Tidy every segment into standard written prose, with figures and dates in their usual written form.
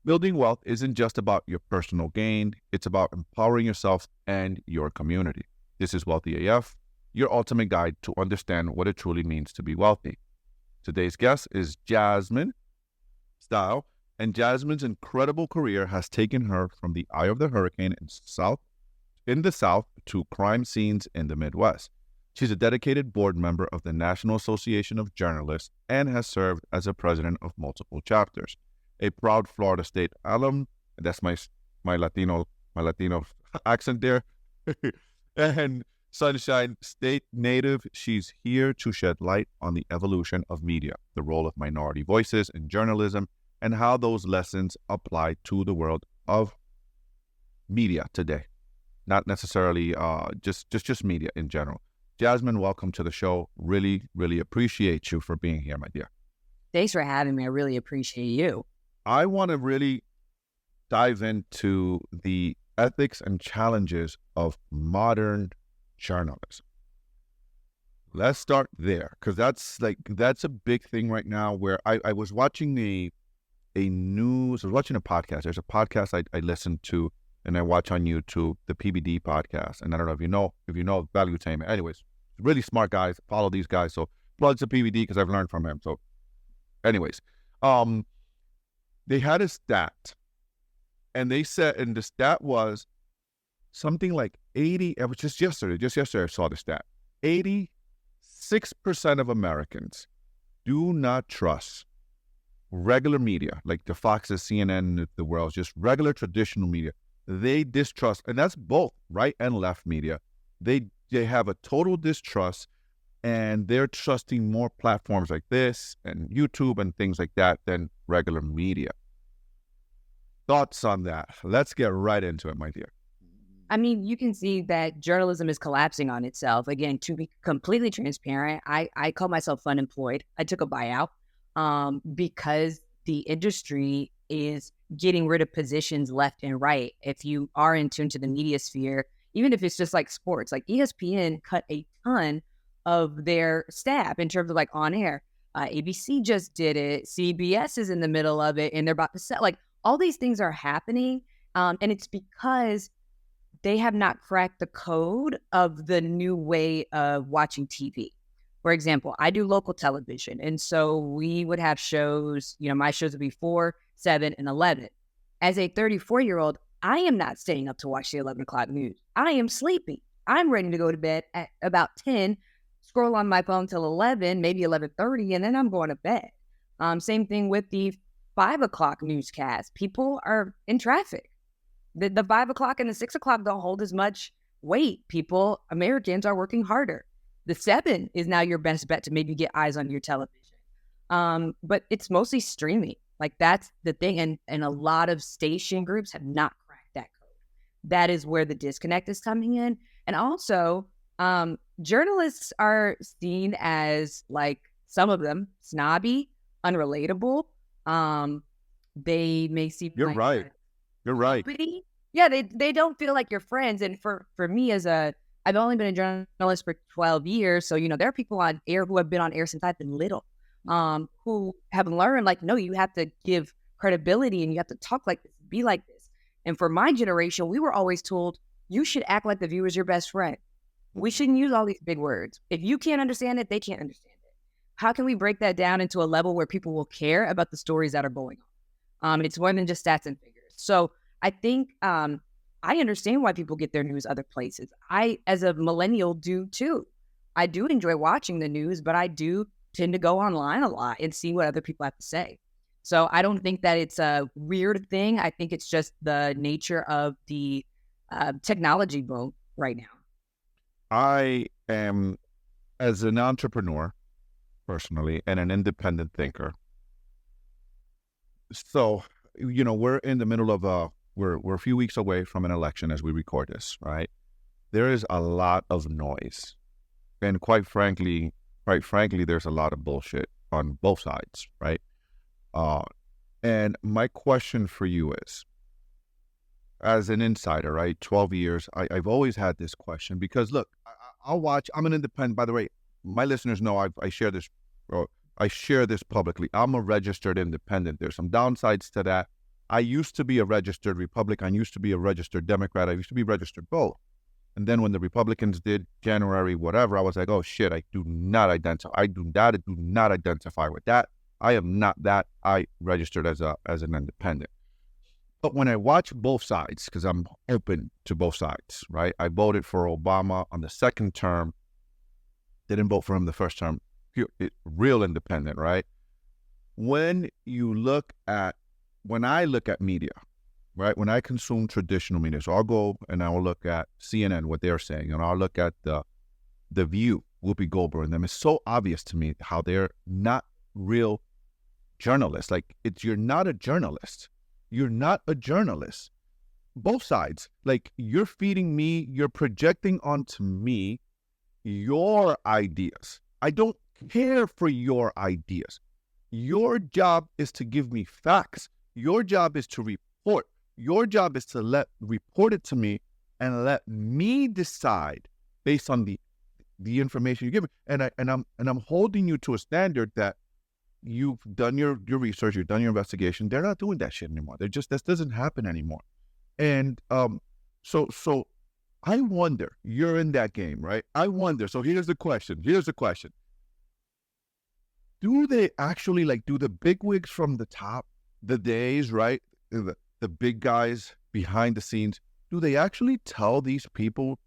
Building wealth isn't just about your personal gain. It's about empowering yourself and your community. This is Wealthy AF, your ultimate guide to understand what it truly means to be wealthy. Today's guest is Jasmine Stow, and Jasmine's incredible career has taken her from the eye of the hurricane in the South to crime scenes in the Midwest. She's a dedicated board member of the National Association of Journalists and has served as a president of multiple chapters. A proud Florida State alum, that's my Latino accent there, and Sunshine State native. She's here to shed light on the evolution of media, the role of minority voices in journalism, and how those lessons apply to the world of media today. Not necessarily just media in general. Jasmine, welcome to the show. Really, really appreciate you for being here, my dear. Thanks for having me. I really appreciate you. I want to really dive into the ethics and challenges of modern journalism. Let's start there, because that's a big thing right now. Where I was watching I was watching a podcast. There's a podcast I listen to and I watch on YouTube, the PBD podcast. And I don't know if you know Value Tainment. Anyways, really smart guys. Follow these guys. So plugs to PBD because I've learned from him. So, anyways, they had a stat, and they said, and the stat was something like 80, it was just yesterday I saw the stat, 86% of Americans do not trust regular media, like the Foxes, CNN, the world, just regular traditional media. They distrust, and that's both right and left media. They have a total distrust, and they're trusting more platforms like this and YouTube and things like that than regular media. Thoughts on that? Let's get right into it, my dear. I mean, you can see that journalism is collapsing on itself. Again, to be completely transparent, I call myself unemployed. I took a buyout because the industry is getting rid of positions left and right. If you are in tune to the media sphere, even if it's just like sports, like ESPN cut a ton of their staff in terms of like on air. ABC just did it. CBS is in the middle of it, and they're about to sell. Like all these things are happening, and it's because they have not cracked the code of the new way of watching TV. For example, I do local television, and so we would have shows. My shows would be 4, 7, and 11. As a 34-year-old, I am not staying up to watch the 11 o'clock news. I am sleepy. I'm ready to go to bed at about 10. Scroll on my phone till 11, maybe 11:30, and then I'm going to bed. Same thing with the 5 o'clock newscast. People are in traffic. The 5 o'clock and the 6 o'clock don't hold as much weight. Americans are working harder. The 7 is now your best bet to maybe get eyes on your television. But it's mostly streaming. Like that's the thing. And a lot of station groups have not cracked that code. That is where the disconnect is coming in. And also, journalists are seen as, like, some of them snobby, unrelatable. They may seem You're right. Yeah, they don't feel like your friends. And for me I've only been a journalist for 12 years. So, there are people on air who have been on air since I've been little, who have learned, like, no, you have to give credibility and you have to talk like this, be like this. And for my generation, we were always told, you should act like the viewer's your best friend. We shouldn't use all these big words. If you can't understand it, they can't understand it. How can we break that down into a level where people will care about the stories that are going on? It's more than just stats and figures. So I think I understand why people get their news other places. I, as a millennial, do too. I do enjoy watching the news, but I do tend to go online a lot and see what other people have to say. So I don't think that it's a weird thing. I think it's just the nature of the technology boom right now. I am, as an entrepreneur, personally, and an independent thinker. So, we're in the middle of we're a few weeks away from an election as we record this, right? There is a lot of noise. And quite frankly, there's a lot of bullshit on both sides, right? And my question for you is, as an insider, right, 12 years, I've always had this question because, look, I'll watch, I'm an independent, by the way, my listeners know I share this publicly. I'm a registered independent. There's some downsides to that. I used to be a registered Republican, I used to be a registered Democrat, I used to be registered both. And then when the Republicans did January whatever, I was like, oh shit, I do not identify with that. I am not that. I registered as an independent. But when I watch both sides, because I'm open to both sides, right? I voted for Obama on the second term, didn't vote for him the first term, real independent, right? When I look at media, right? When I consume traditional media, so I'll go and I will look at CNN, what they're saying, and I'll look at the View, Whoopi Goldberg, and them. It's so obvious to me how they're not real journalists. Like, you're not a journalist. You're not a journalist. Both sides. Like, you're feeding me, you're projecting onto me your ideas. I don't care for your ideas. Your job is to give me facts. Your job is to report. Your job is to report it to me and let me decide based on the information you give me. And I'm holding you to a standard that you've done your research, you've done your investigation. They're not doing that shit anymore. That doesn't happen anymore. And so I wonder, you're in that game, right? I wonder. So here's the question. Do they actually, like, do the bigwigs from the top, the days, right? The big guys behind the scenes, do they actually tell these people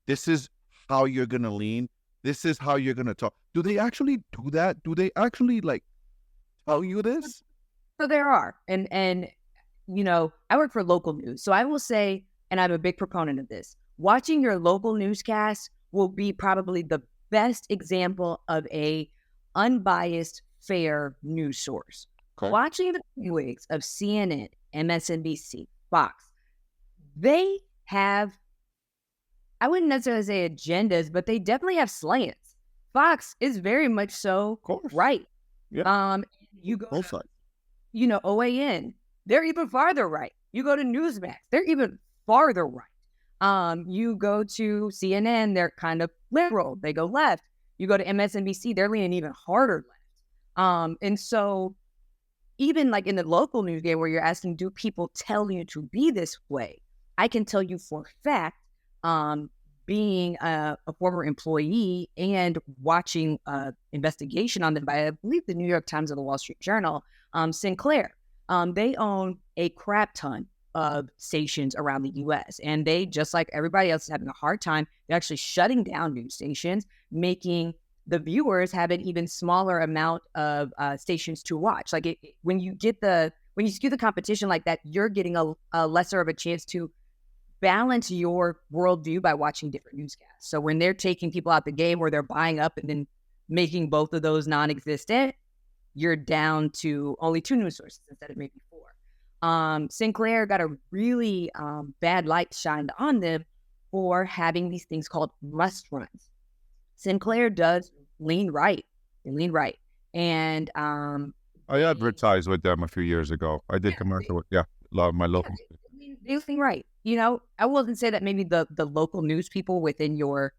this is how you're going to lean? This is how you're going to talk? Do they actually do that? Do they actually, like, tell you this? So there are. And you know, I work for local news. So I will say, and I'm a big proponent of this, watching your local newscast will be probably the best example of a unbiased, fair news source. Okay. Watching the bigwigs of CNN, MSNBC, Fox, they have, I wouldn't necessarily say agendas, but they definitely have slants. Fox is very much so right. Yeah. You go both sides. You know, OAN, they're even farther right. You go to Newsmax, they're even farther right. You go to CNN, they're kind of liberal. They go left. You go to MSNBC, they're leaning even harder left. And so even like in the local news game where you're asking, do people tell you to be this way? I can tell you for a fact, being a former employee and watching investigation on them by, I believe, the New York Times or the Wall Street Journal, Sinclair. They own a crap ton of stations around the U.S. And they, just like everybody else, is having a hard time. They're actually shutting down news stations, making the viewers have an even smaller amount of stations to watch. Like when you skew the competition like that, you're getting a lesser of a chance to balance your worldview by watching different newscasts. So when they're taking people out the game where they're buying up and then making both of those non-existent, you're down to only 2 news sources instead of maybe 4. Sinclair got a really bad light shined on them for having these things called must runs. Sinclair does lean right. They lean right. And I advertised with them a few years ago. I did commercial with, a lot of my local. They lean right. You know, I wouldn't say that maybe the local news people within your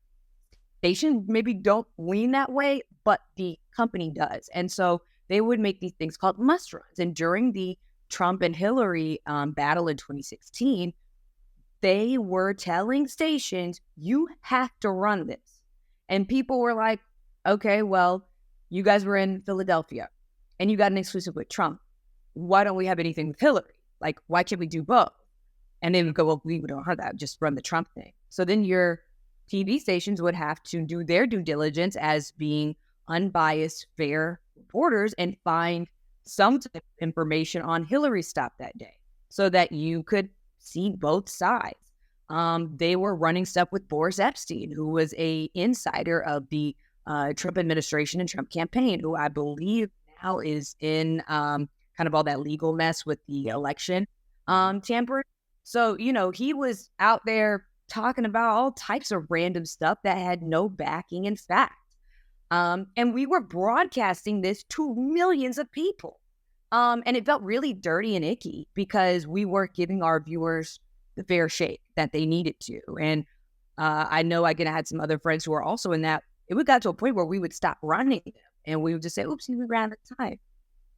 station maybe don't lean that way, but the company does. And so they would make these things called must runs. And during the Trump and Hillary battle in 2016, they were telling stations, you have to run this. And people were like, okay, well, you guys were in Philadelphia and you got an exclusive with Trump. Why don't we have anything with Hillary? Like, why can't we do both? And they would go, well, we don't have that. Just run the Trump thing. So then your TV stations would have to do their due diligence as being unbiased, fair reporters and find some type of information on Hillary's stop that day so that you could see both sides. They were running stuff with Boris Epstein, who was a insider of the Trump administration and Trump campaign, who I believe now is in kind of all that legal mess with the election tampering. So, you know, he was out there talking about all types of random stuff that had no backing in fact. And we were broadcasting this to millions of people. And it felt really dirty and icky because we weren't giving our viewers the fair shake that they needed to. And I know I had some other friends who are also in that. It would got to a point where we would stop running them and we would just say, oopsie, we ran out of time.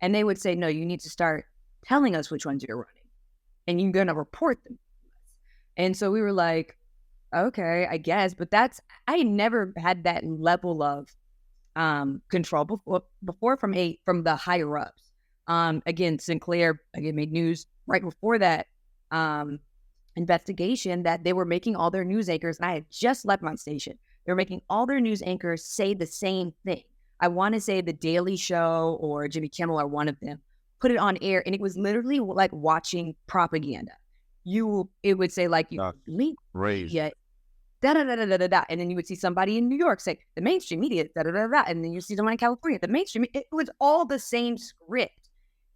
And they would say, no, you need to start telling us which ones you're running, and you're going to report them. And so we were like, okay, I guess, but I never had that level of control before from the higher ups. Again, Sinclair made news right before that investigation that they were making all their news anchors, and I had just left my station. They were making all their news anchors say the same thing. I want to say The Daily Show or Jimmy Kimmel or one of them put it on air, and it was literally like watching propaganda. It would say like raised. Da, da, da, da, da, da, da. And then you would see somebody in New York say, the mainstream media, da, da, da, da. And then you see someone in California, the mainstream, it was all the same script.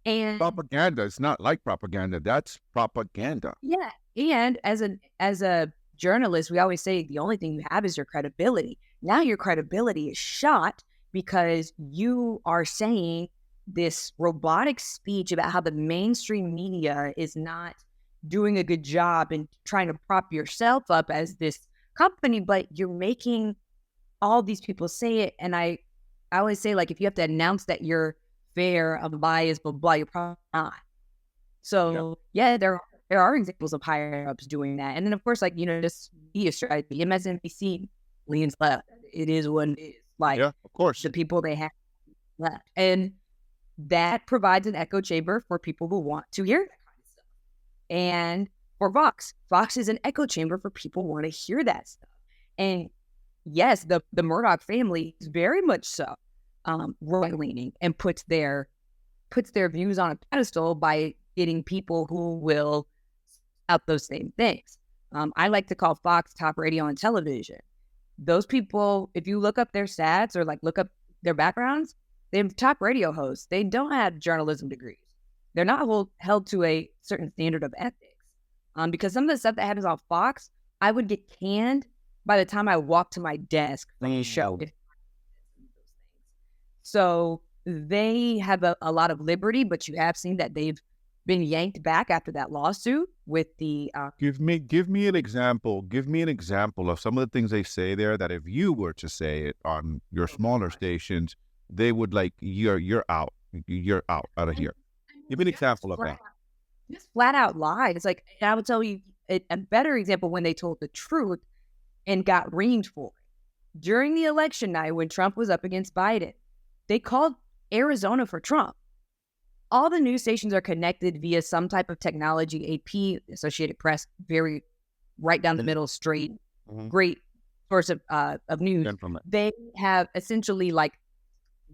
And propaganda, it's not like propaganda. That's propaganda. Yeah. And as a journalist, we always say the only thing you have is your credibility. Now your credibility is shot because you are saying this robotic speech about how the mainstream media is not doing a good job and trying to prop yourself up as this company, but you're making all these people say it. And I always say, like, if you have to announce that you're fair, unbiased, blah, blah, you're probably not. So yeah, there are examples of higher ups doing that. And then of course, like, just media strategy, MSNBC leans left. It is what it is. Like, of course, the people they have left. And that provides an echo chamber for people who want to hear that kind of stuff. And for Vox is an echo chamber for people who want to hear that stuff. And yes, the Murdoch family is very much so right-leaning and puts their views on a pedestal by getting people who will out those same things. I like to call Fox top radio and television. Those people, if you look up their stats or like look up their backgrounds, they have top radio hosts. They don't have journalism degrees. They're not held to a certain standard of ethics. Because some of the stuff that happens on Fox, I would get canned by the time I walked to my desk for the show. So they have a lot of liberty, but you have seen that they've been yanked back after that lawsuit with the... Give me an example. Give me an example of some of the things they say there that if you were to say it on your smaller stations, they would like, you're out. You're out of here. Give me an example of that. Just flat out lied. It's like, I would tell you a better example when they told the truth and got reamed for it. During the election night when Trump was up against Biden, they called Arizona for Trump. All the news stations are connected via some type of technology, AP, Associated Press, very right down the middle, straight, great source of news. Gentlemen. They have essentially like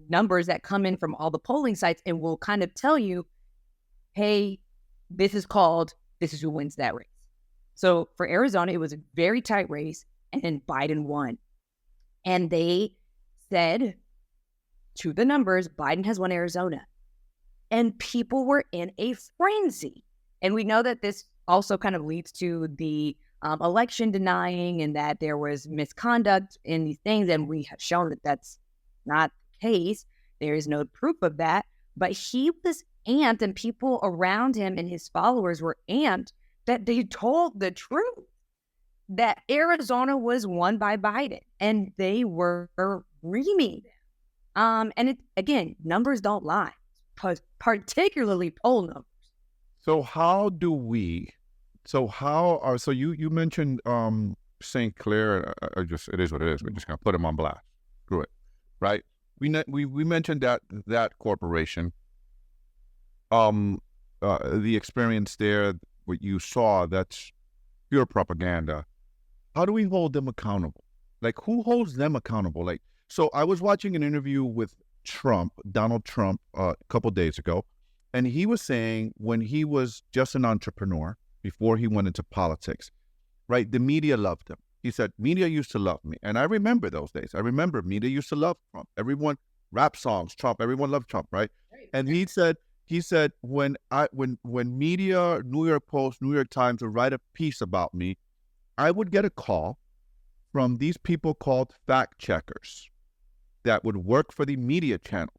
numbers that come in from all the polling sites and will kind of tell you, hey, this is who wins that race. So for Arizona, it was a very tight race, and then Biden won. And they said to the numbers, Biden has won Arizona. And people were in a frenzy. And we know that this also kind of leads to the election denying and that there was misconduct in these things. And we have shown that that's not the case. There is no proof of that. But he was amped, and people around him and his followers were amped that they told the truth, that Arizona was won by Biden, and they were reaming them. And it, again, numbers don't lie, particularly poll numbers. So you mentioned St. Clair. It is what it is. We're just gonna put him on blast. Screw it, right? We mentioned that corporation. The experience there, what you saw, that's pure propaganda. How do we hold them accountable? Like, who holds them accountable? Like, so I was watching an interview with Donald Trump, a couple days ago, and he was saying when he was just an entrepreneur before he went into politics, right? The media loved him. He said, media used to love me. And I remember those days. I remember media used to love Trump. Everyone, rap songs, Trump, everyone loved Trump, right? And he said, when media, New York Post, New York Times would write a piece about me, I would get a call from these people called fact checkers that would work for the media channels.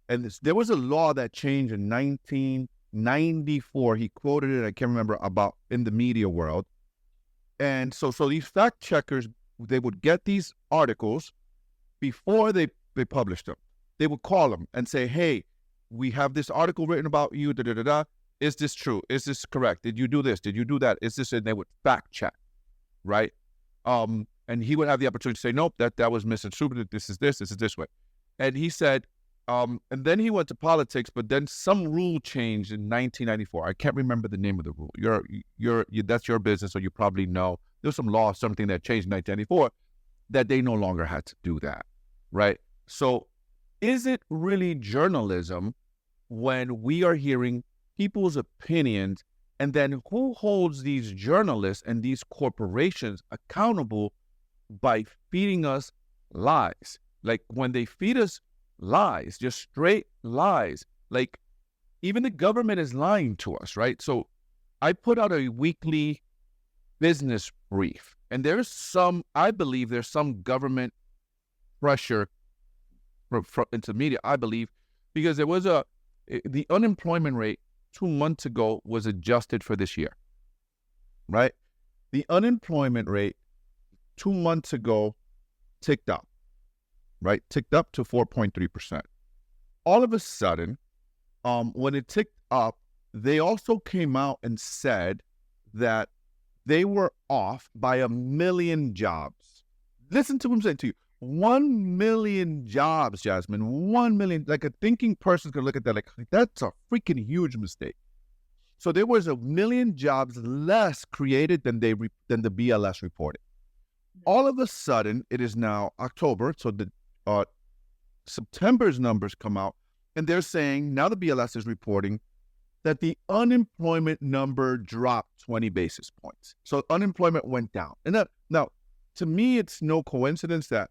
And there was a law that changed in 1994. He quoted it, I can't remember, about in the media world. And so these fact checkers, they would get these articles before they published them. They would call them and say, hey, we have this article written about you, da-da-da-da. Is this true? Is this correct? Did you do this? Did you do that? Is this? And they would fact check, right? And he would have the opportunity to say, nope, that was misinterpreted. This is this way. And he said, and then he went to politics, but then some rule changed in 1994. I can't remember the name of the rule. That's your business, so you probably know. There's some law, something that changed in 1994 that they no longer had to do that, right? So is it really journalism when we are hearing people's opinions, and then who holds these journalists and these corporations accountable by feeding us lies? Like when they feed us lies, just straight lies, like even the government is lying to us, right? So I put out a weekly business brief, and I believe there's some government pressure into media, I believe, because there was the unemployment rate 2 months ago was adjusted for this year, right? The unemployment rate 2 months ago ticked up, right? Ticked up to 4.3%. All of a sudden, when it ticked up, they also came out and said that they were off by 1 million jobs. Listen to what I'm saying to you. 1 million jobs, Jasmine. 1 million. Like a thinking person's going to look at that like, that's a freaking huge mistake. So there was 1 million jobs less created than the BLS reported. All of a sudden, it is now October, so the September's numbers come out, and they're saying, now the BLS is reporting that the unemployment number dropped 20 basis points. So unemployment went down. And now, to me, it's no coincidence that,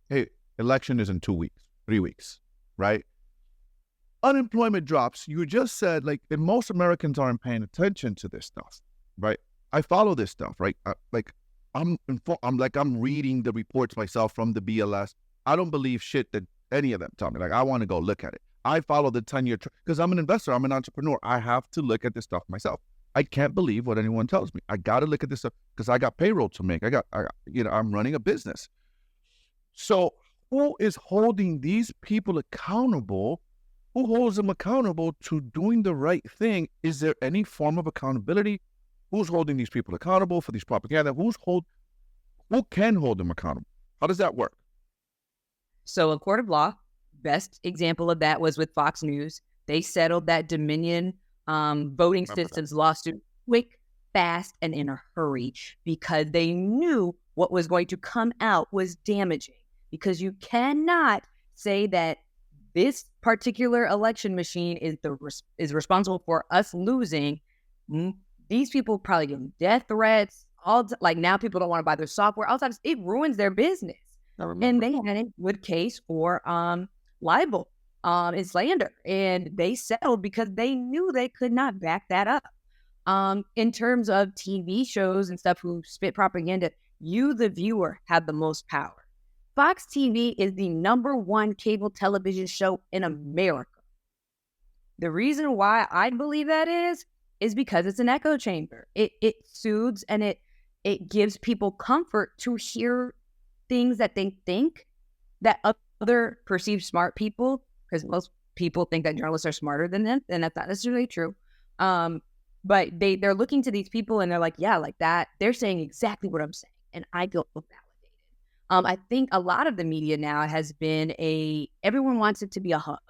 hey, election is in 2 weeks, 3 weeks, right? Unemployment drops. You just said, like, and most Americans aren't paying attention to this stuff, right? I follow this stuff, right? I'm reading the reports myself from the BLS. I don't believe shit that any of them tell me. Like, I want to go look at it. I follow the 10-year because I'm an investor. I'm an entrepreneur. I have to look at this stuff myself. I can't believe what anyone tells me. I got to look at this stuff because I got payroll to make. I'm running a business. So who is holding these people accountable? Who holds them accountable to doing the right thing? Is there any form of accountability? Who's holding these people accountable for these propaganda? Who can hold them accountable? How does that work? So a court of law, best example of that was with Fox News. They settled that Dominion voting systems lawsuit quick, fast, and in a hurry because they knew what was going to come out was damaging. Because you cannot say that this particular election machine is responsible for us losing. These people probably give them death threats. Like now people don't want to buy their software. All times it ruins their business. And they had a good case for libel and slander. And they settled because they knew they could not back that up. In terms of TV shows and stuff who spit propaganda, you, the viewer, have the most power. Fox TV is the #1 cable television show in America. The reason why I believe that is because it's an echo chamber. It soothes and it gives people comfort to hear things that they think that other perceived smart people, because most people think that journalists are smarter than them, and that's not necessarily true. But they're looking to these people and they're like, yeah, like that. They're saying exactly what I'm saying, and I feel validated. I think a lot of the media now has been everyone wants it to be a hug.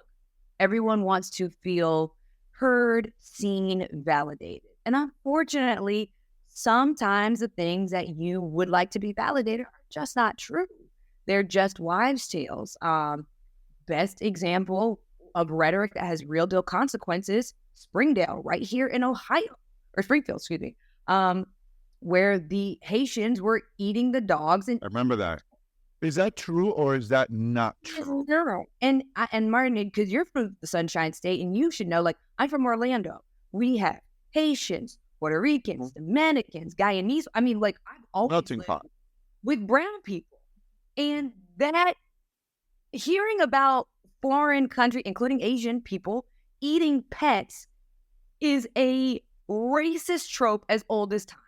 Everyone wants to feel heard, seen, validated. And unfortunately, sometimes the things that you would like to be validated are just not true. They're just wives' tales. Best example of rhetoric that has real deal consequences, Springdale, right here in Ohio, or Springfield, excuse me, where the Haitians were eating the dogs. And I remember that. Is that true or is that not true? No. And Martin, because you're from the Sunshine State and you should know, like, I'm from Orlando. We have Haitians, Puerto Ricans, Dominicans, Guyanese. I mean, like, I've always lived with brown people. And that, hearing about foreign country, including Asian people, eating pets is a racist trope as old as time.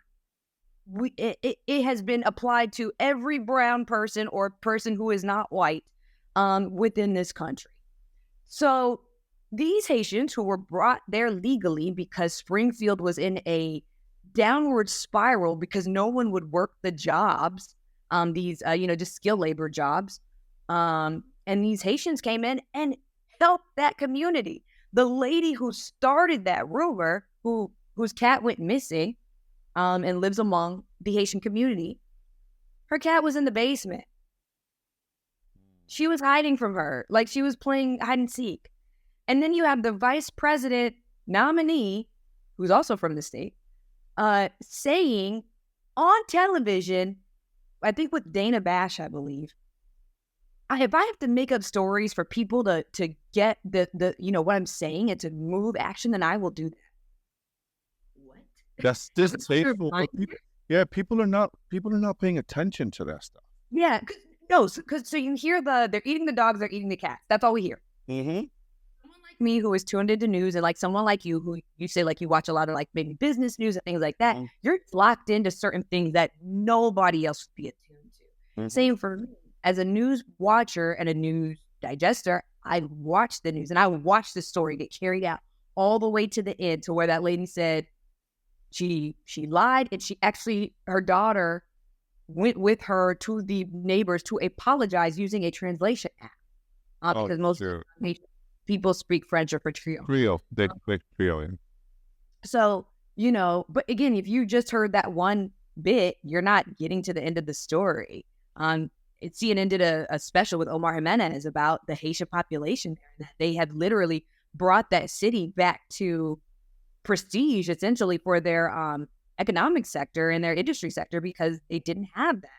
It has been applied to every brown person or person who is not white within this country. So these Haitians who were brought there legally because Springfield was in a downward spiral because no one would work the jobs, these, just skilled labor jobs. And these Haitians came in and helped that community. The lady who started that rumor, whose cat went missing, and lives among the Haitian community, her cat was in the basement. She was hiding from her, like she was playing hide and seek. And then you have the vice president nominee, who's also from the state, saying on television, I think with Dana Bash, I believe, if I have to make up stories for people to get the what I'm saying and to move action, then I will do that. What? That's distasteful. Yeah, people are not paying attention to that stuff. Yeah, so you hear they're eating the dogs, they're eating the cats. That's all we hear. Mm-hmm. Someone like me who is tuned into news, and like someone like you who you say like you watch a lot of like maybe business news and things like that, you're locked into certain things that nobody else would be attuned to. Mm-hmm. Same for me. As a news watcher and a news digester, I watch the news and I watch the story get carried out all the way to the end, to where that lady said she lied, and she actually, her daughter went with her to the neighbors to apologize using a translation app, because most people speak French or Creole. They speak Creole. So, but again, if you just heard that one bit, you're not getting to the end of the story. CNN did a special with Omar Jimenez about the Haitian population there, that they had literally brought that city back to prestige, essentially, for their economic sector and their industry sector, because they didn't have that.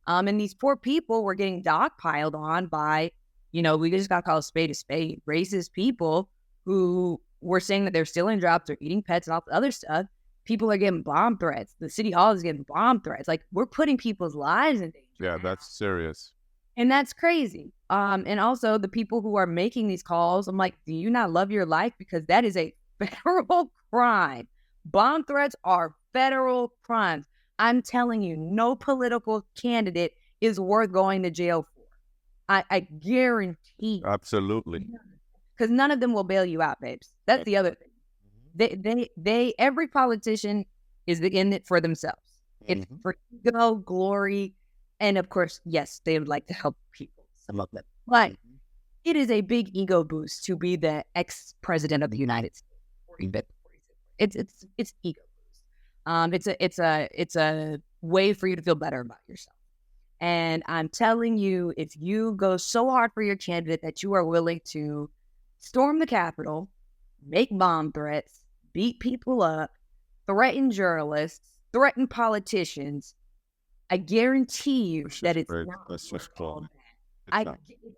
And these poor people were getting dogpiled on by, we just got to call a spade, racist people who were saying that they're stealing jobs, they're eating pets and all the other stuff. People are getting bomb threats. The city hall is getting bomb threats. Like, we're putting people's lives in danger. Yeah, that's serious. And that's crazy. And also the people who are making these calls, I'm like, do you not love your life? Because that is a federal crime. Bomb threats are federal crimes. I'm telling you, no political candidate is worth going to jail for. I guarantee. Absolutely. Because none of them will bail you out, babes. That's the other thing. Every politician is in it for themselves. It's for ego, glory, and of course, yes, they would like to help people, some of them. But it is a big ego boost to be the ex-president of the United States. It's ego boost. It's a way for you to feel better about yourself. And I'm telling you, if you go so hard for your candidate that you are willing to storm the Capitol, make bomb threats, beat people up, threaten journalists, threaten politicians, I guarantee you that it's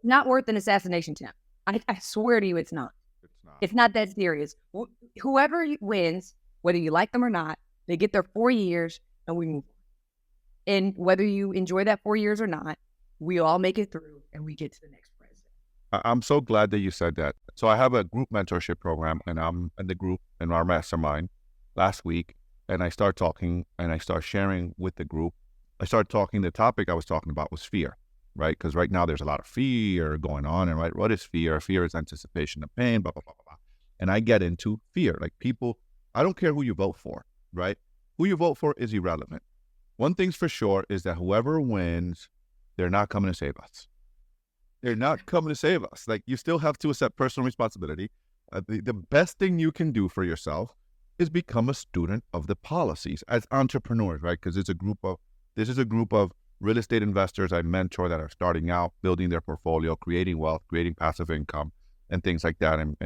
not worth an assassination attempt. I swear to you, it's not. It's not that serious. Whoever wins, whether you like them or not, they get their 4 years and we move on. And whether you enjoy that 4 years or not, we all make it through and we get to the next president. I'm so glad that you said that. So I have a group mentorship program, and I'm in the group in our mastermind last week, and I start talking and I start sharing with the group. I started talking, the topic I was talking about was fear, right? Because right now there's a lot of fear going on, and right, what is fear? Fear is anticipation of pain, blah, blah, blah, blah, blah. And I get into fear. Like, people, I don't care who you vote for, right? Who you vote for is irrelevant. One thing's for sure is that whoever wins, they're not coming to save us. They're not coming to save us. Like, you still have to accept personal responsibility. The best thing you can do for yourself is become a student of the policies as entrepreneurs, right? Because this is a group of real estate investors I mentor that are starting out, building their portfolio, creating wealth, creating passive income, and things like that, and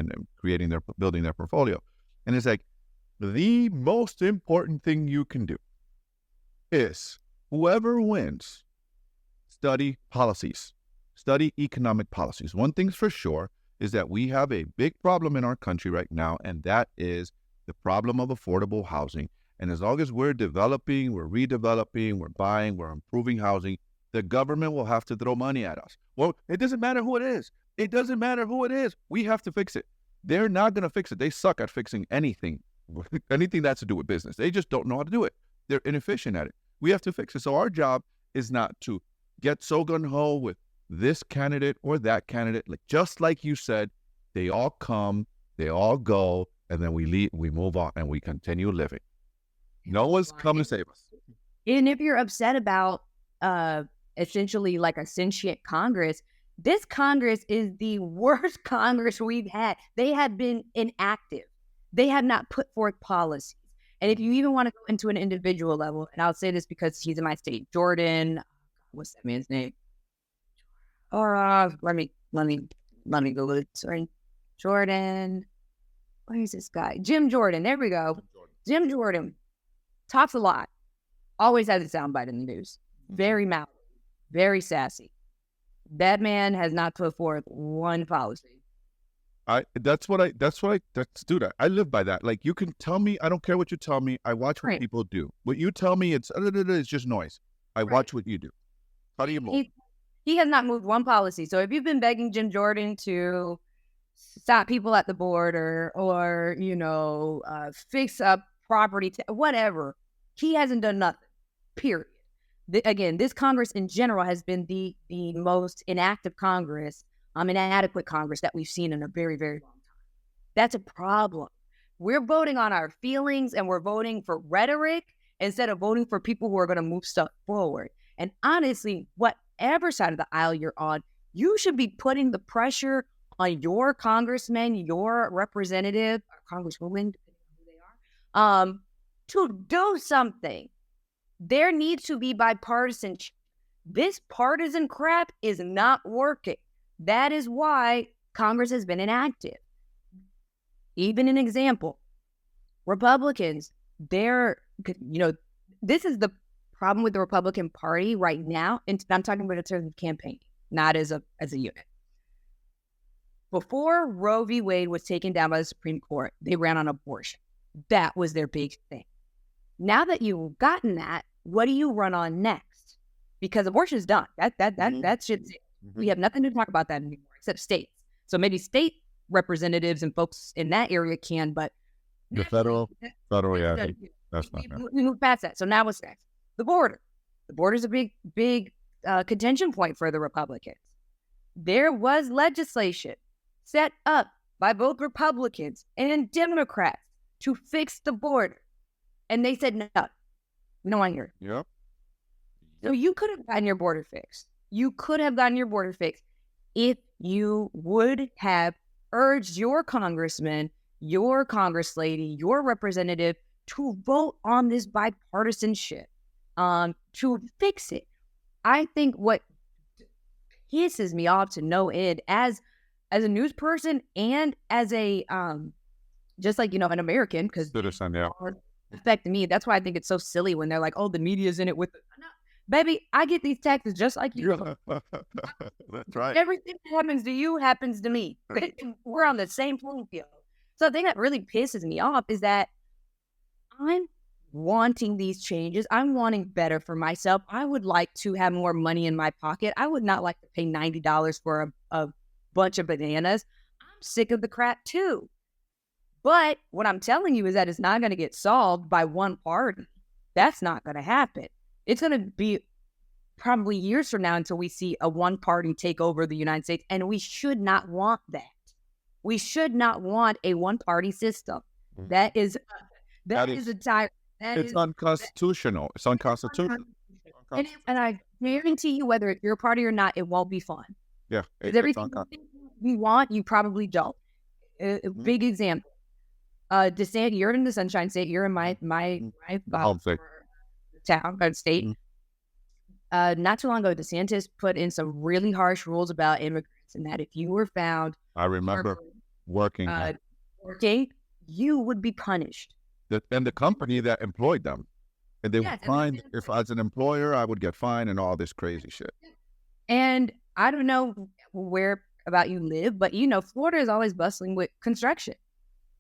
building their portfolio. And it's like, the most important thing you can do is, whoever wins, study policies, study economic policies. One thing's for sure is that we have a big problem in our country right now, and that is the problem of affordable housing. And as long as we're developing, we're redeveloping, we're buying, we're improving housing, the government will have to throw money at us. Well, it doesn't matter who it is. It doesn't matter who it is. We have to fix it. They're not going to fix it. They suck at fixing anything that's to do with business. They just don't know how to do it. They're inefficient at it. We have to fix it. So our job is not to get so gung-ho with this candidate or that candidate. Like, just like you said, They all come, they all go, and then we leave, we move on, and we continue living. No one's come to save us. And if you're upset about essentially like a sentient Congress, this Congress is the worst Congress we've had. They have been inactive. They have not put forth policies. And if you even want to go into an individual level, and I'll say this because he's in my state, Jordan, what's that man's name? Or let me Google it. Sorry, Jordan. Where is this guy? Jim Jordan. There we go. Jim Jordan talks a lot. Always has a soundbite in the news. Very mouthy, very sassy. That man has not put forth one policy. Let's do that. I live by that. Like, you can tell me, I don't care what you tell me. I watch what people do. What you tell me, it's just noise. I watch what you do. How do you move? He has not moved one policy. So if you've been begging Jim Jordan to stop people at the border or, fix up property, whatever, he hasn't done nothing, period. Again, this Congress in general has been the most inactive Congress, inadequate Congress that we've seen in a very, very long time. That's a problem. We're voting on our feelings and we're voting for rhetoric instead of voting for people who are going to move stuff forward. And honestly, whatever side of the aisle you're on, you should be putting the pressure on your congressman, your representative, or congresswoman, depending on who they are, to do something. There needs to be bipartisanship. This partisan crap is not working. That is why Congress has been inactive. Even an example, Republicans, this is the problem with the Republican Party right now. And I'm talking about in terms of campaign, not as a unit. Before Roe v. Wade was taken down by the Supreme Court, they ran on abortion. That was their big thing. Now that you've gotten that, what do you run on next? Because abortion is done. That shit's it. We have nothing to talk about that anymore, except states. So maybe state representatives and folks in that area can, but the federal, yeah, that's not. We move past that. So now what's next? The border. The border is a big contention point for the Republicans. There was legislation set up by both Republicans and Democrats to fix the border. And they said, no, we don't want to hear it. Yep. So you could have gotten your border fixed. You could have gotten your border fixed if you would have urged your congressman, your congress lady, your representative to vote on this bipartisanship, to fix it. I think what pisses me off to no end as a news person and as a, just like, an American, because citizen, yeah. Affect me. That's why I think it's so silly when they're like, "Oh, the media's in it with." No, baby, I get these taxes just like you. That's right. Everything that happens to you happens to me. We're on the same playing field. So the thing that really pisses me off is that I'm wanting these changes. I'm wanting better for myself. I would like to have more money in my pocket. I would not like to pay $90 for a bunch of bananas. I'm sick of the crap too. But what I'm telling you is that it's not going to get solved by one party. That's not going to happen. It's going to be probably years from now until we see a one party take over the United States. And we should not want that. We should not want a one party system. That is a tyrant. It's unconstitutional. It's unconstitutional. And I guarantee you, whether it's your party or not, it won't be fun. Yeah. Because everything we want, you probably don't. Big example. DeSantis, you're in the Sunshine State. You're in my home state. Town or state. Not too long ago, DeSantis put in some really harsh rules about immigrants, and that if you were found, I remember working, you would be punished. And the company that employed them, and they would find, if as an employer, I would get fined and all this crazy shit. And I don't know where about you live, but Florida is always bustling with construction.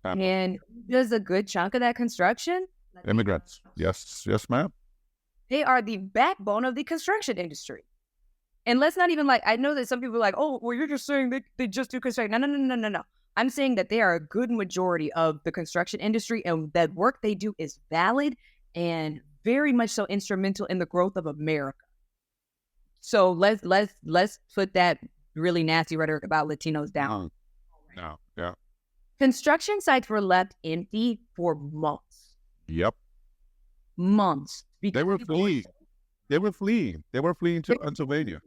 And there's a good chunk of that construction. Immigrants. Yes, ma'am. They are the backbone of the construction industry. And let's not even I know that some people are like, oh, well, you're just saying they just do construction. No. I'm saying that they are a good majority of the construction industry, and that work they do is valid and very much so instrumental in the growth of America. So let's put that really nasty rhetoric about Latinos down. No. Yeah. Construction sites were left empty for months. Yep. Months. They were fleeing. They were fleeing. They were fleeing to They- Pennsylvania.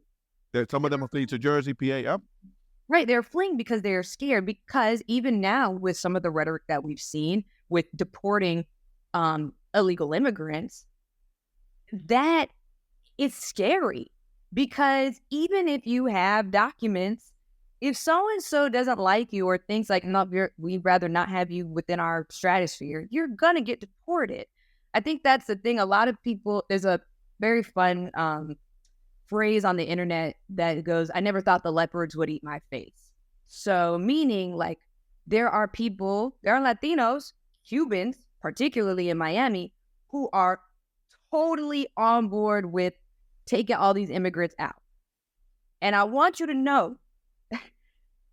Some of them were fleeing to Jersey, PA. Yep. Right. They're fleeing because they're scared. Because even now, with some of the rhetoric that we've seen with deporting illegal immigrants, that is scary. Because even if you have documents, if so-and-so doesn't like you or thinks like, no, we'd rather not have you within our stratosphere, you're going to get deported. I think that's the thing. A lot of people, there's a very fun phrase on the internet that goes, I never thought the leopards would eat my face. So meaning like there are Latinos, Cubans, particularly in Miami, who are totally on board with taking all these immigrants out. And I want you to know,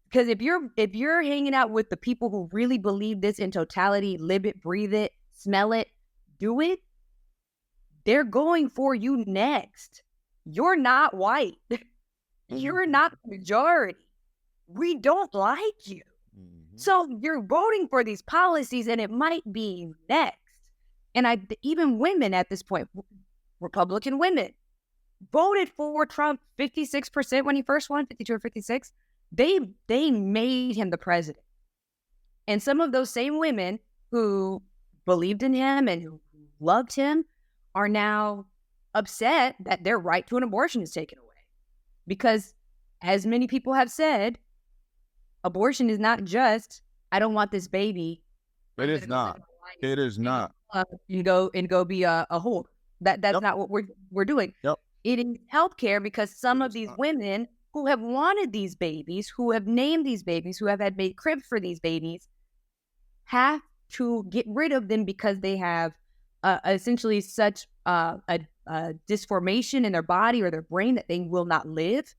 because if you're hanging out with the people who really believe this in totality, live it, breathe it, smell it, do it, they're going for you next. You're not white. You're not the majority. We don't like you. Mm-hmm. So you're voting for these policies and it might be next. And even women at this point, Republican women, voted for Trump 56% when he first won, 52 or 56. They made him the president. And some of those same women who believed in him and who loved him are now upset that their right to an abortion is taken away. Because as many people have said, abortion is not just, I don't want this baby. It is not. It is not. You go be a whore. That's not what we're doing. Yep. It is healthcare because some of these women who have wanted these babies, who have named these babies, who have had made cribs for these babies, have to get rid of them because they have essentially such a disformation in their body or their brain that they will not live.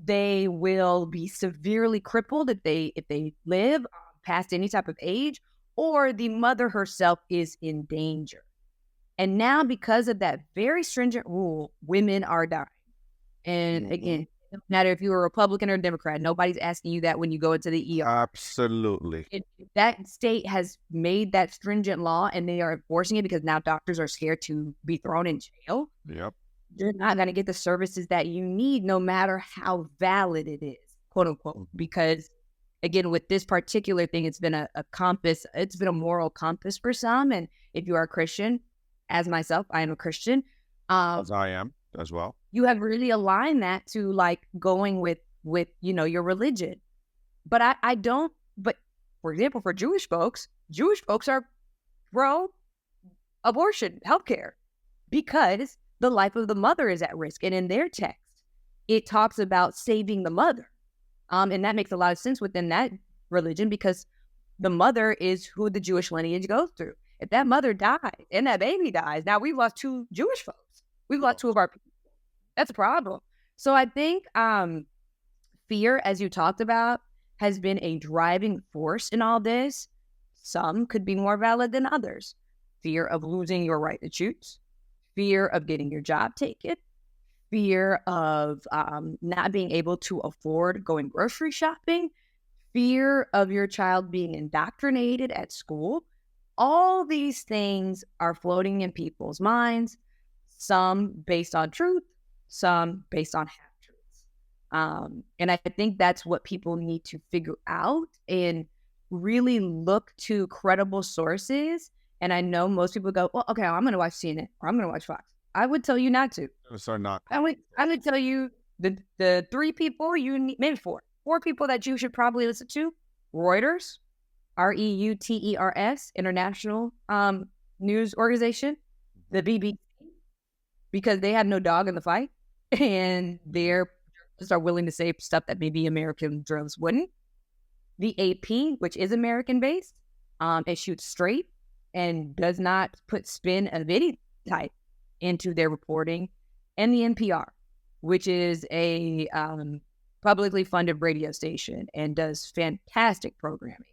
They will be severely crippled if they live past any type of age, or the mother herself is in danger. And now, because of that very stringent rule, women are dying. And again, no matter if you're a Republican or a Democrat, nobody's asking you that when you go into the ER. Absolutely. That state has made that stringent law and they are enforcing it because now doctors are scared to be thrown in jail. Yep. You're not going to get the services that you need, no matter how valid it is, quote unquote. Because again, with this particular thing, it's been a compass. It's been a moral compass for some. And if you are a Christian, as myself, I am a Christian. As I am as well. You have really aligned that to like going with your religion. But I don't. But for example, for Jewish folks are pro abortion healthcare because the life of the mother is at risk. And in their text, it talks about saving the mother. And that makes a lot of sense within that religion because the mother is who the Jewish lineage goes through. If that mother dies and that baby dies, now we've lost 2 Jewish folks. We've lost 2 of our people. That's a problem. So I think fear, as you talked about, has been a driving force in all this. Some could be more valid than others. Fear of losing your right to choose. Fear of getting your job taken. Fear of not being able to afford going grocery shopping. Fear of your child being indoctrinated at school. All these things are floating in people's minds, some based on truth, some based on half-truths. And I think that's what people need to figure out and really look to credible sources. And I know most people go, well, okay, I'm going to watch CNN or I'm going to watch Fox. I would tell you not to. So not. I would tell you the 3 people you need, maybe 4 people that you should probably listen to. Reuters, Reuters, international news organization, the BBC, because they have no dog in the fight, and their journalists are willing to say stuff that maybe American journalists wouldn't. The AP, which is American-based, it shoots straight and does not put spin of any type into their reporting, and the NPR, which is a publicly funded radio station and does fantastic programming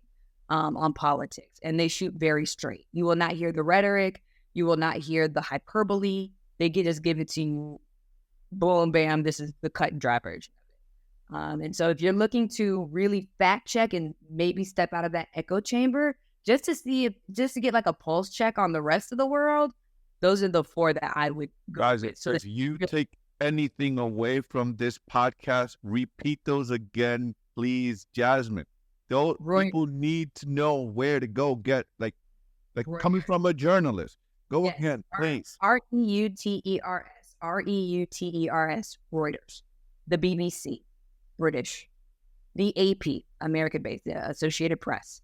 on politics, and they shoot very straight. You will not hear the rhetoric. You will not hear the hyperbole. They just give it to you, boom, bam, this is the cut and dry version of And so if you're looking to really fact check and maybe step out of that echo chamber, just to get like a pulse check on the rest of the world, those are the four that I would go Guys, with. So if you take anything away from this podcast, repeat those again, please, Jasmine. Those people need to know where to go get, like coming from a journalist. Go again, please. Reuters, Reuters, the BBC, British, the AP, American-based, the Associated Press,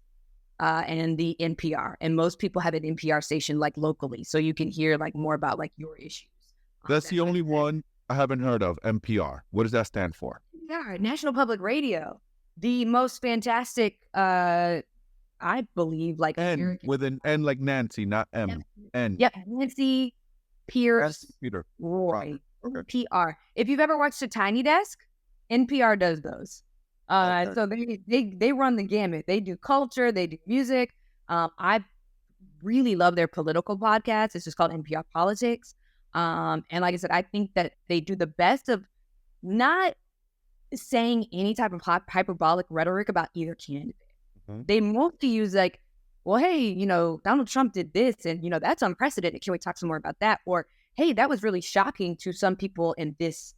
and the NPR. And most people have an NPR station like locally, so you can hear like more about like your issues. That's the only one I haven't heard of, NPR. What does that stand for? Yeah, National Public Radio. The most fantastic, I believe, like N, with an N like Nancy, not M. Yep. N. Yep, Nancy Pierce Peter Roy. Okay. NPR. If you've ever watched a Tiny Desk, NPR does those. So they run the gamut. They do culture, they do music. I really love their political podcast. It's just called NPR Politics. And like I said, I think that they do the best of not saying any type of hyperbolic rhetoric about either candidate. Mm-hmm. They mostly use like, well, hey, Donald Trump did this and, that's unprecedented. Can we talk some more about that? Or, hey, that was really shocking to some people in this,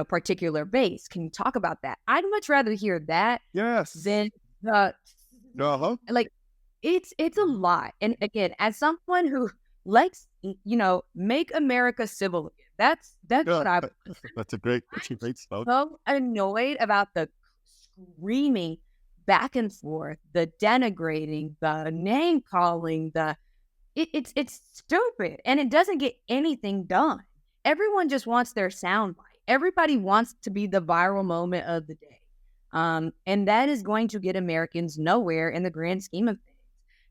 particular base. Can you talk about that? I'd much rather hear that than like it's a lot. And again, as someone who likes, make America civil again. That's what I. That's a great slogan. So annoyed about the screaming back and forth, the denigrating, the name calling, it's stupid, and it doesn't get anything done. Everyone just wants their soundbite. Everybody wants to be the viral moment of the day, and that is going to get Americans nowhere in the grand scheme of things.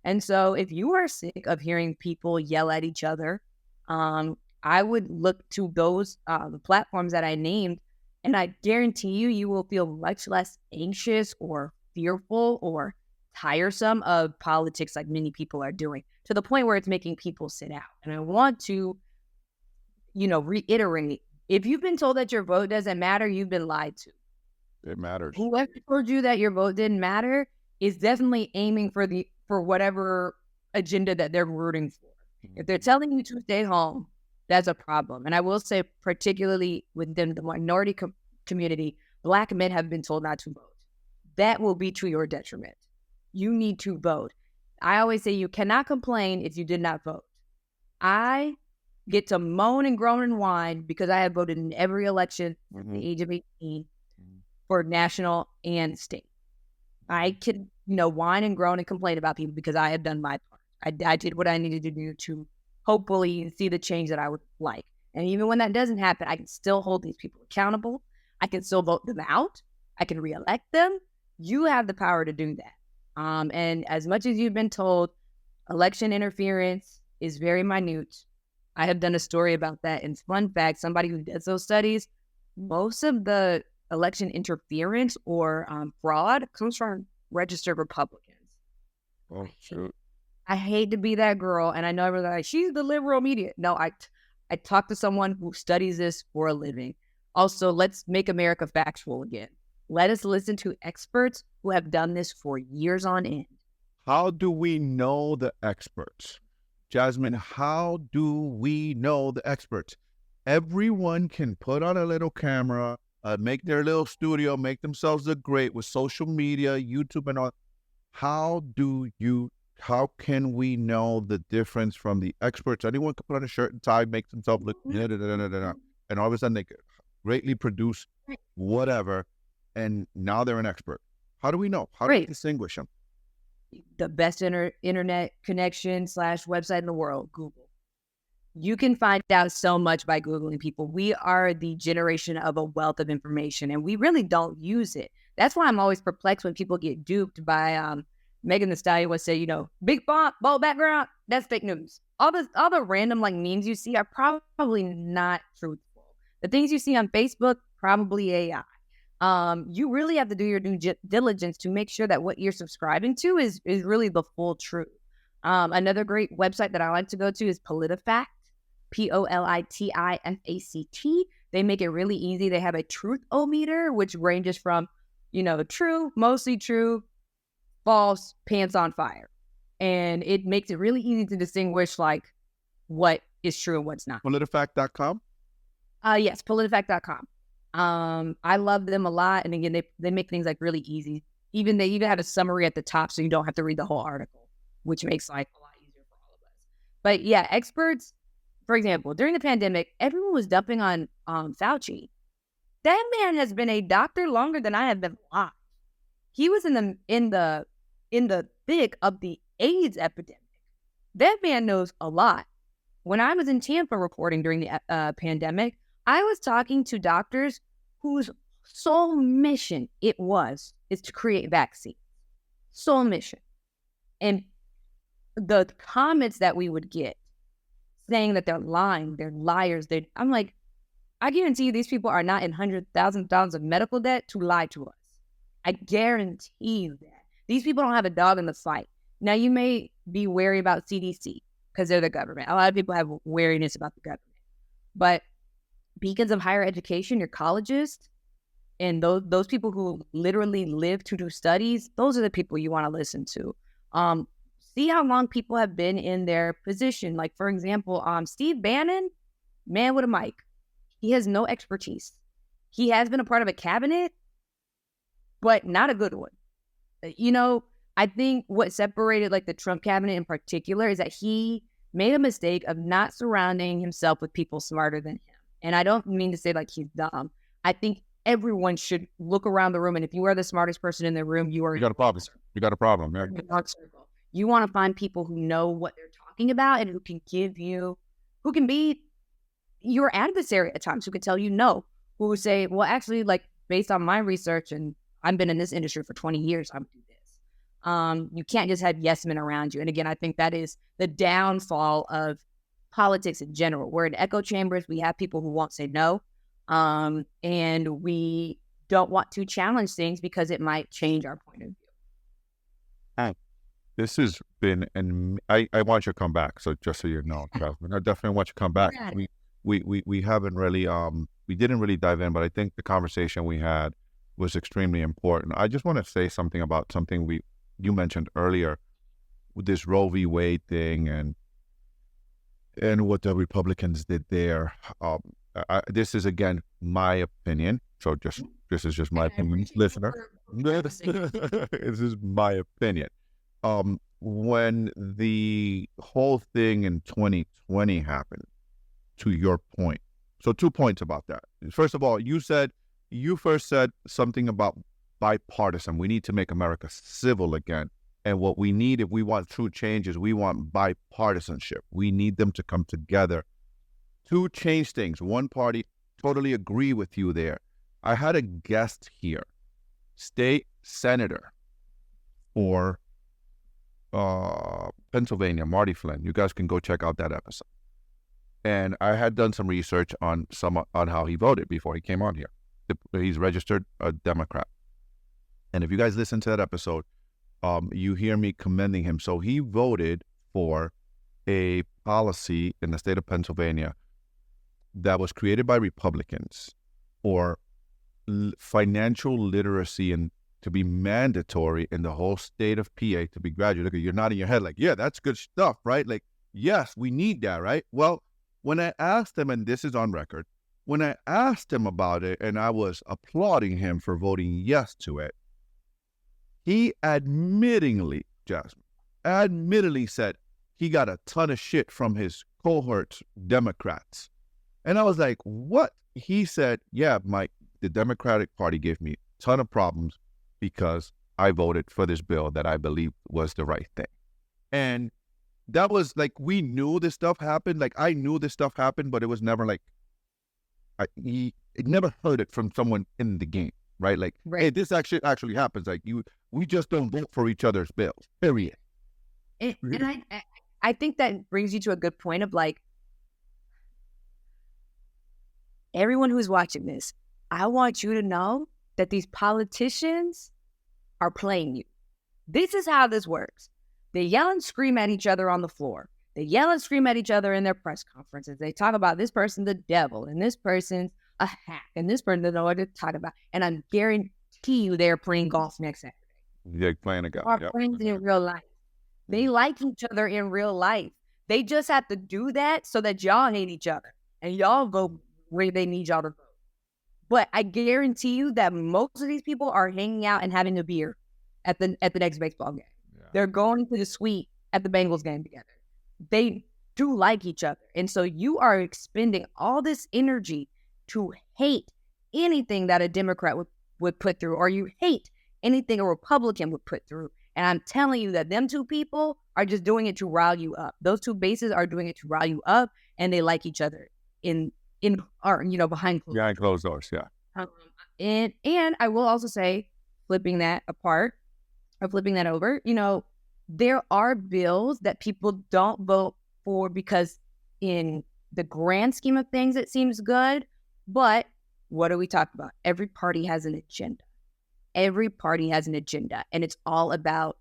And so, if you are sick of hearing people yell at each other, I would look to those the platforms that I named, and I guarantee you will feel much less anxious or fearful or tiresome of politics like many people are doing, to the point where it's making people sit out. And I want to, reiterate, if you've been told that your vote doesn't matter, you've been lied to. It matters. Whoever told you that your vote didn't matter is definitely aiming for whatever agenda that they're rooting for. Mm-hmm. If they're telling you to stay home, that's a problem. And I will say, particularly within the minority community, Black men have been told not to vote. That will be to your detriment. You need to vote. I always say you cannot complain if you did not vote. I get to moan and groan and whine because I have voted in every election at the age of 18 for national and state. I can, whine and groan and complain about people because I have done my part. I did what I needed to do to hopefully see the change that I would like. And even when that doesn't happen, I can still hold these people accountable. I can still vote them out. I can reelect them. You have the power to do that. And as much as you've been told, election interference is very minute. I have done a story about that. And fun fact, somebody who does those studies, most of the election interference or fraud comes from registered Republicans. Oh, shoot. I hate to be that girl. And I know everyone's like, she's the liberal media. No, I talked to someone who studies this for a living. Also, let's make America factual again. Let us listen to experts who have done this for years on end. How do we know the experts? Jasmine, how do we know the experts? Everyone can put on a little camera, make their little studio, make themselves look great with social media, YouTube and all. How can we know the difference from the experts? Anyone can put on a shirt and tie, make themselves look and all of a sudden they greatly produce whatever, and now they're an expert. How do we know? How do we distinguish them? The best internet connection / website in the world, Google. You can find out so much by Googling people. We are the generation of a wealth of information, and we really don't use it. That's why I'm always perplexed when people get duped by Megan Thee Stallion would say, big font, bold background, that's fake news. All the random memes you see are probably not truthful. The things you see on Facebook, probably AI. You really have to do your due diligence to make sure that what you're subscribing to is really the full truth. Another great website that I like to go to is PolitiFact, PolitiFact. They make it really easy. They have a truth-o-meter, which ranges from, true, mostly true, false, pants on fire. And it makes it really easy to distinguish like what is true and what's not. PolitiFact.com? Yes, PolitiFact.com. I love them a lot. And again, they make things like really easy. They even have a summary at the top so you don't have to read the whole article, which makes life a lot easier for all of us. But yeah, experts, for example, during the pandemic, everyone was dumping on Fauci. That man has been a doctor longer than I have been alive. He was in the thick of the AIDS epidemic. That man knows a lot. When I was in Tampa reporting during the pandemic, I was talking to doctors whose sole mission is to create vaccines. Sole mission. And the comments that we would get saying that they're lying, they're liars, I'm like, I guarantee you these people are not in $100,000 of medical debt to lie to us. I guarantee you that. These people don't have a dog in the fight. Now, you may be wary about CDC because they're the government. A lot of people have wariness about the government. But beacons of higher education, your colleges, and those people who literally live to do studies, those are the people you want to listen to. See how long people have been in their position. Like, for example, Steve Bannon, man with a mic. He has no expertise. He has been a part of a cabinet, but not a good one. I think what separated like the Trump cabinet in particular is that he made a mistake of not surrounding himself with people smarter than him. And I don't mean to say like he's dumb. I think everyone should look around the room, and if you are the smartest person in the room, you got a problem. You got a problem. Yeah. You want to find people who know what they're talking about and who can be your adversary at times, who can tell you no, who will say, well, actually, like based on my research, and I've been in this industry for 20 years, I'm do this. You can't just have yes men around you. And again, I think that is the downfall of politics in general. We're in echo chambers. We have people who won't say no. And we don't want to challenge things because it might change our point of view. This has been, and I want you to come back. So just so you know, Jasmine, I definitely want you to come back. We haven't really, we didn't really dive in, but I think the conversation we had was extremely important. I just want to say something about something you mentioned earlier with this Roe v. Wade thing and what the Republicans did there. This is again my opinion. So this is just my opinion, listener. This is my opinion. When the whole thing in 2020 happened, to your point. So 2 points about that. First of all, you first said something about bipartisan. We need to make America civil again. And what we need, if we want true change, is we want bipartisanship. We need them to come together to change things. One party, totally agree with you there. I had a guest here, state senator for Pennsylvania, Marty Flynn. You guys can go check out that episode. And I had done some research on how he voted before he came on here. He's registered a Democrat. And if you guys listen to that episode, you hear me commending him. So he voted for a policy in the state of Pennsylvania that was created by Republicans for financial literacy and to be mandatory in the whole state of PA to be graduate. Look, you're nodding your head like, yeah, that's good stuff, right? Like, yes, we need that, right? Well, when I asked him, and this is on record, when I asked him about it and I was applauding him for voting yes to it, he admittingly said he got a ton of shit from his cohort Democrats. And I was like, what? He said, yeah, Mike, the Democratic Party gave me a ton of problems because I voted for this bill that I believed was the right thing. And that was like, we knew this stuff happened. Like, I knew this stuff happened, but it was never like, it never heard it from someone in the game, right? Like, right. Hey, this actually happens. Like, we just don't vote for each other's bills, period. And I think that brings you to a good point of like, everyone who's watching this, I want you to know that these politicians are playing you. This is how this works. They yell and scream at each other on the floor. They yell and scream at each other in their press conferences. They talk about this person, the devil, and this person's a hack, and this person doesn't know what to talk about, and I guarantee you they're playing golf next Saturday. Yeah, playing a golf. Are friends in real life. They like each other in real life. They just have to do that so that y'all hate each other and y'all vote where they need y'all to vote. But I guarantee you that most of these people are hanging out and having a beer at the next baseball game. Yeah. They're going to the suite at the Bengals game together. They do like each other. And so you are expending all this energy to hate anything that a Democrat would put through, or you hate anything a Republican would put through. And I'm telling you that them two people are just doing it to rile you up. Those two bases are doing it to rile you up, and they like each other in or behind closed doors. Closed doors, yeah. And I will also say, flipping that apart or flipping that over, there are bills that people don't vote for because in the grand scheme of things it seems good. But what are we talking about? Every party has an agenda. Every party has an agenda, and it's all about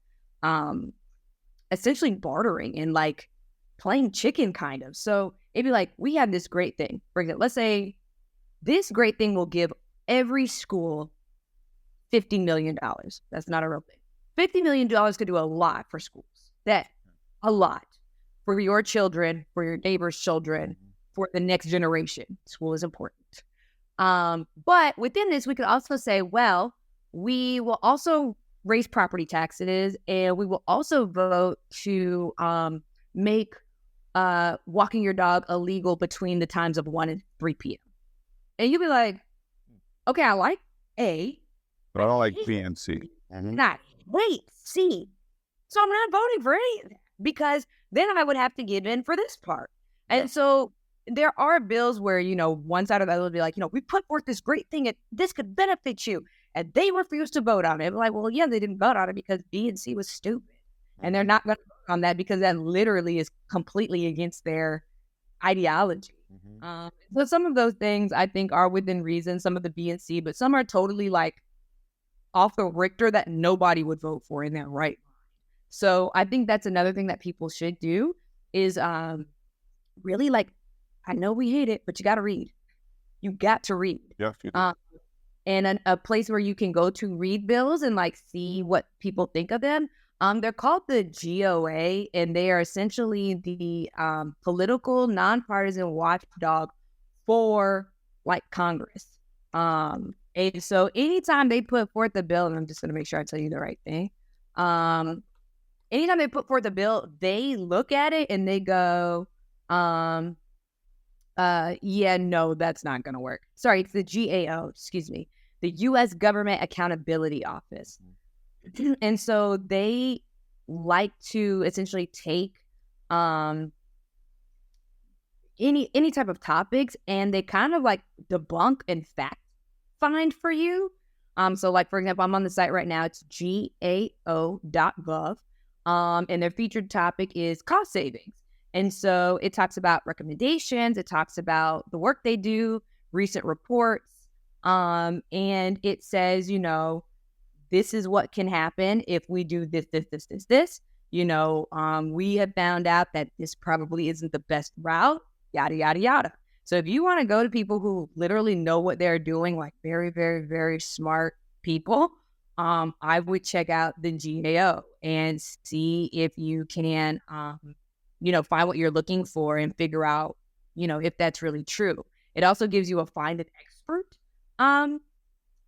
essentially bartering and like playing chicken kind of. So it'd be like, we have this great thing. For example, let's say this great thing will give every school $50 million. That's not a real thing. $50 million could do a lot for schools. A lot for your children, for your neighbor's children, for the next generation. School is important. But within this, we could also say, well, we will also raise property taxes, and we will also vote to make walking your dog illegal between the times of 1 and 3 p.m. And you'll be like, okay, I like A. But I don't like B and C. Not wait, C. So I'm not voting for any of that because then I would have to give in for this part. And so there are bills where, one side or the other will be like, we put forth this great thing and this could benefit you. And they refuse to vote on it. Like, well, yeah, they didn't vote on it because B and C was stupid. And they're not going to vote on that because that literally is completely against their ideology. So some of those things I think are within reason, some of the B and C, but some are totally like off the Richter that nobody would vote for in their right mind. So I think that's another thing that people should do is really like, I know we hate it, but you got to read. You got to read. Yeah. And a place where you can go to read bills and like see what people think of them. They're called the GOA, and they are essentially the political nonpartisan watchdog for like Congress. And so anytime they put forth a bill, and I'm just going to make sure I tell you the right thing. Anytime they put forth a bill, they look at it and they go, yeah, no, that's not going to work. Sorry, it's the GAO, excuse me, the U.S. Government Accountability Office. And so they like to essentially take any type of topics and they kind of like debunk and fact find for you. So like, for example, I'm on the site right now. It's gao.gov. And their featured topic is cost savings. And so it talks about recommendations. It talks about the work they do, recent reports. And it says, this is what can happen if we do this. We have found out that this probably isn't the best route, yada, yada, yada. So if you want to go to people who literally know what they're doing, like very, very, very smart people, I would check out the GAO and see if you can, find what you're looking for and figure out, if that's really true. It also gives you a find an expert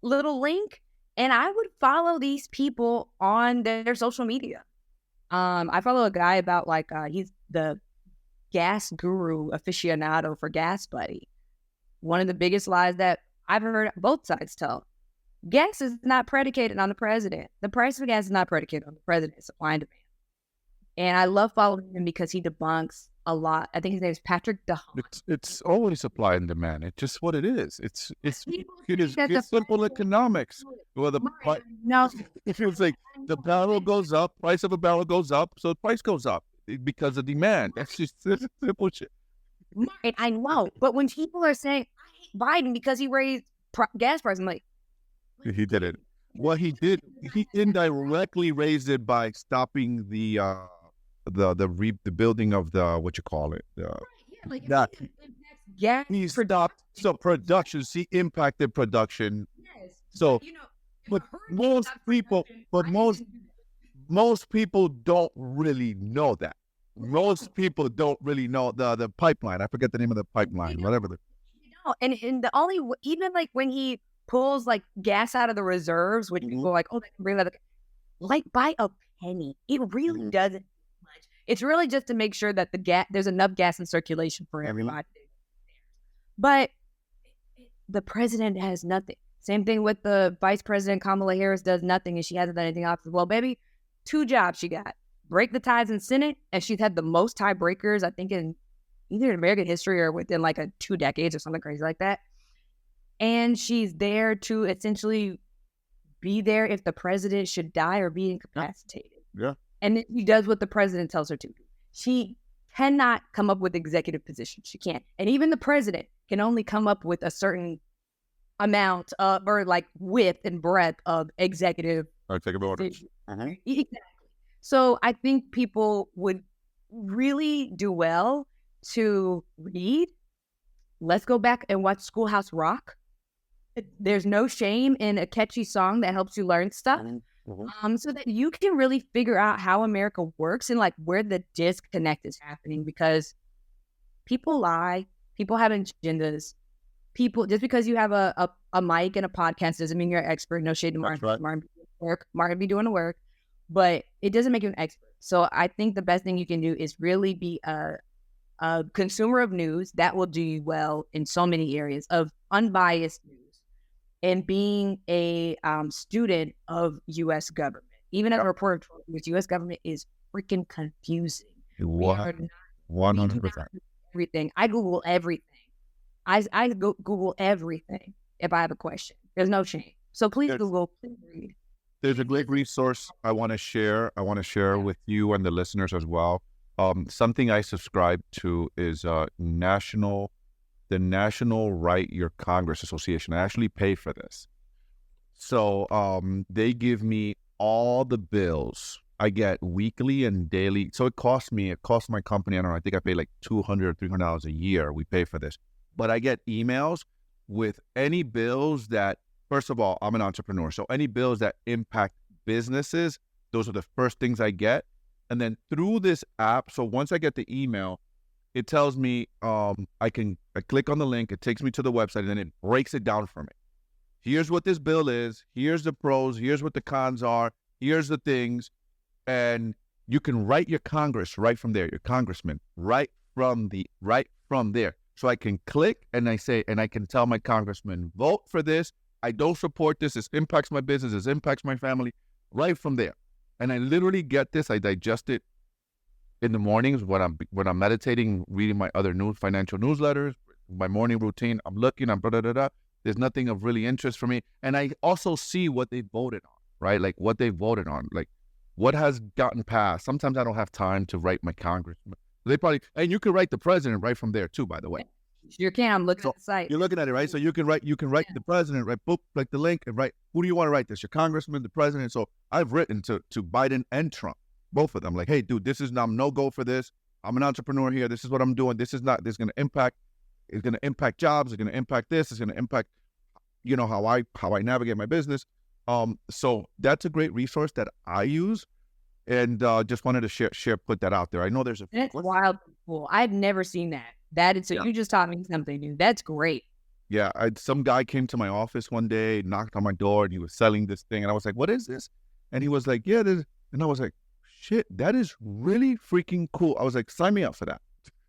little link. And I would follow these people on their social media. I follow a guy about he's the gas guru aficionado for Gas Buddy. One of the biggest lies that I've heard both sides tell. Gas is not predicated on the president. The price of gas is not predicated on the president. Supply and demand. And I love following him because he debunks a lot. I think his name is Patrick DeHaan. It's always supply and demand. It's just what it is. It's simple economics. Well, it's like the barrel goes up, price of a barrel goes up, so the price goes up because of demand. That's just simple shit. Right, I know, but when people are saying I hate Biden because he raised gas prices, I'm like, he did it. What he did, he indirectly raised it by stopping the building of the what you call it. It impacts gas He stopped. So production, she impacted production. Yes. So, But, but a hurricane most stops people, production. but I most didn't do that. most people don't really know that. Most people don't really know the pipeline. I forget the name of the pipeline, whatever. And the only even like when he pulls like gas out of the reserves, which people are like, oh, they can bring that like by a penny. It really doesn't do much. It's really just to make sure that there's enough gas in circulation for everybody. But the president has nothing. Same thing with the vice president. Kamala Harris does nothing, and she hasn't done anything else. Well, baby, 2 jobs she got: break the ties in Senate, and she's had the most tiebreakers, I think, in either in American history or within like 2 decades or something crazy like that. And she's there to essentially be there if the president should die or be incapacitated. Yeah. And then she does what the president tells her to do. She cannot come up with executive positions. She can't. And even the president can only come up with a certain amount of, or like width and breadth of executive. Executive orders. Exactly. So I think people would really do well to read. Let's go back and watch Schoolhouse Rock. There's no shame in a catchy song that helps you learn stuff. So that you can really figure out how America works and like where the disconnect is happening, because people lie, people have agendas. People, just because you have a mic and a podcast doesn't mean you're an expert. No shade to Martin. Right. Martin be doing the work, but it doesn't make you an expert. So I think the best thing you can do is really be a consumer of news. That will do you well in so many areas of unbiased news. And being a student of U.S. government, even as a reporter, with U.S. government is freaking confusing. 100%. Everything. I Google everything. I Google everything if I have a question. There's no shame. So please Google, please read. There's a great resource I want to share. With you and the listeners as well. Something I subscribe to is the National Write Your Congress Association. I actually pay for this. So they give me all the bills I get weekly and daily. So it costs my company, I don't know, I think I pay like $200 or $300 a year. We pay for this. But I get emails with any bills that, first of all, I'm an entrepreneur. So any bills that impact businesses, those are the first things I get. And then through this app, so once I get the email, it tells me I click on the link, it takes me to the website, and then it breaks it down for me. Here's what this bill is, here's the pros, here's what the cons are, here's the things, and you can write your Congress right from there, your congressman, right from there. So I can click and I can tell my congressman, vote for this, I don't support this, this impacts my business, this impacts my family, right from there. And I literally get this, I digest it in the mornings when I'm meditating, reading my other financial newsletters, my morning routine. I'm looking, there's nothing of really interest for me. And I also see what they voted on, right? Like what they voted on, like what has gotten passed. Sometimes I don't have time to write my congressman. And you can write the president right from there too, by the way. You can. I'm looking at the site. You're looking at it, right? So you can write the president, right? Boop, like the link, and write, who do you want to write this? Your congressman, the president. So I've written to Biden and Trump, both of them. Like, hey, dude, I'm no go for this. I'm an entrepreneur here. This is what I'm doing. It's going to impact jobs. It's going to impact this. It's going to impact, how I navigate my business. So that's a great resource that I use. And just wanted to put that out there. I know there's that's wild cool. I've never seen that. You just taught me something new. That's great. Yeah, some guy came to my office one day, knocked on my door, and he was selling this thing, and I was like, "What is this?" And he was like, "Yeah, this," and I was like, "Shit, that is really freaking cool." I was like, "Sign me up for that."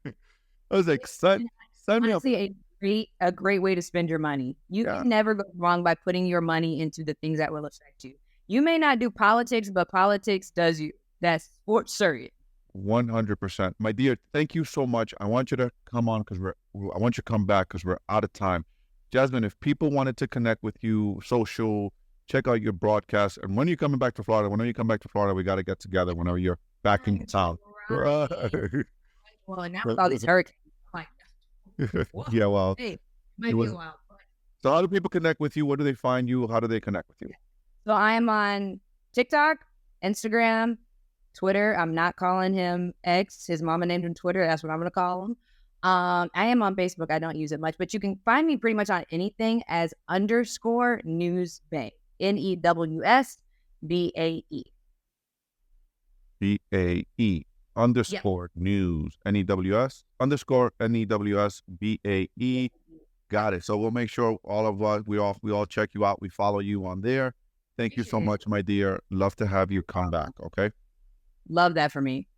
I was like, "Sign me up." A great way to spend your money. You can never go wrong by putting your money into the things that will affect you. You may not do politics, but politics does you. That's sports serious. 100%. My dear, thank you so much. I want you to come on I want you to come back because we're out of time. Jasmine, if people wanted to connect with you, social, check out your broadcast. And when are you coming back to Florida? Whenever you come back to Florida, we got to get together whenever you're back in town. Well, now with all these hurricanes, I'm like, yeah, well, hey, might be a while. So how do people connect with you? Where do they find you? How do they connect with you? So I am on TikTok, Instagram, Twitter. I'm not calling him X. His mama named him Twitter. That's what I'm going to call him. I am on Facebook. I don't use it much, but you can find me pretty much on anything as underscore news bae. NEWSBAE. BAE Yep. underscore news NEWS underscore NEWS BAE. Got it. So we'll make sure all of us we all check you out. We follow you on there. Thank you so Appreciate it. much, my dear. Love to have you come back. Okay. Love that for me.